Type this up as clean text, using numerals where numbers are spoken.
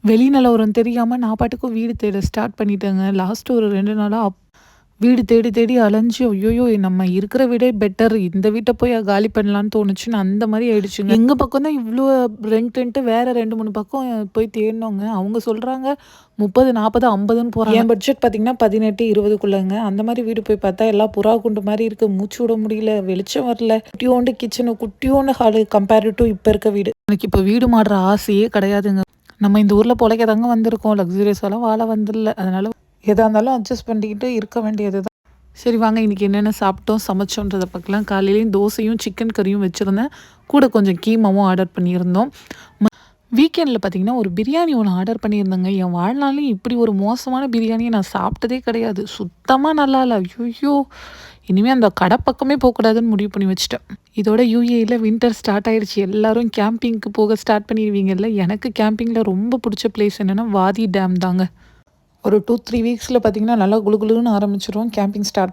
வெளி நிலவரம் தெரியாம நான் பாட்டுக்கு வீடு தேட ஸ்டார்ட் பண்ணிட்டேங்க. லாஸ்ட் ஒரு 2 நாளா வீடு தேடி தேடி அலைஞ்சு, ஐய்யயோ! நம்ம இருக்கிற வீடே பெட்டர். இந்த வீட்ட போய் காலி பண்ணலான்னு தோணுச்சுன்னு அந்த மாரி ஆயிடுச்சுங்க. எங்க பக்கம் தான் இவ்ளோ ரென்ட்டுன்ட்டு வேற 2, 3 பக்கம் போய் தேடினோங்க. அவங்க சொல்றாங்க 30, 40, 50ன்னு போறாங்க. என் பட்ஜெட் பார்த்தீங்கன்னா 18, 20க்குள்ளங்க. அந்த மாரி வீடு போய் பார்த்தா எல்லாம் புறா கூண்டு மாரி இருக்கு. மூச்சு விட முடியல, வெளிச்சம் வரல. குட்டியோண்டு கிச்சனு, குட்டியோண்டு ஹாலு கம்பேர்ட் டூ இப்ப இருக்க வீடு. எனக்கு இப்ப வீடு மாறுற ஆசையே கிடையாதுங்க. நம்ம இந்த ஊர்ல பொழைக்க தாங்க வந்திருக்கோம். லக்ஸூரியஸாலாம் வாழ வந்துல்ல. அதனால எதா இருந்தாலும் அட்ஜஸ்ட் பண்ணிக்கிட்டு இருக்க வேண்டியது தான். சரி வாங்க இன்னைக்கு என்னென்ன சாப்பிட்டோம், சமைச்சோன்றத பார்க்கலாம். காலையிலேயும் தோசையும், சிக்கன் கறியும் வச்சிருந்தேன். கூட கொஞ்சம் கீமாவும் ஆர்டர் பண்ணியிருந்தோம். வீக்கெண்டில பார்த்தீங்கன்னா, ஒரு பிரியாணி ஒண்ணு ஆர்டர் பண்ணியிருந்தேங்க. என் வாழ்நாள்லயும் இப்படி ஒரு மோசமான பிரியாணிய நான் சாப்பிட்டதே கிடையாது. சுத்தமா நல்லா இல்ல. ஐய்யய்யோ! இனிமே அந்த கடை பக்கமே போக்கூடாதுன்னு முடிவு பண்ணி வச்சுட்டேன். இதோட யுஏஇல வின்டர் ஸ்டார்ட் ஆயிடுச்சு. எல்லாரும் கேம்பிங்க்கு போக ஸ்டார்ட் பண்ணிருவீங்கல்ல. எனக்கு கேம்பிங்ல ரொம்ப புடிச்ச பிளேஸ் என்னன்னா, வாதி டேம் தாங்க. ஒரு 2, 3 வீக்ஸ்ல பார்த்தீங்கன்னா, நல்லா குளு குளுன்னு ஆரம்பிச்சுரும் கேம்பிங் ஸ்டார்ட்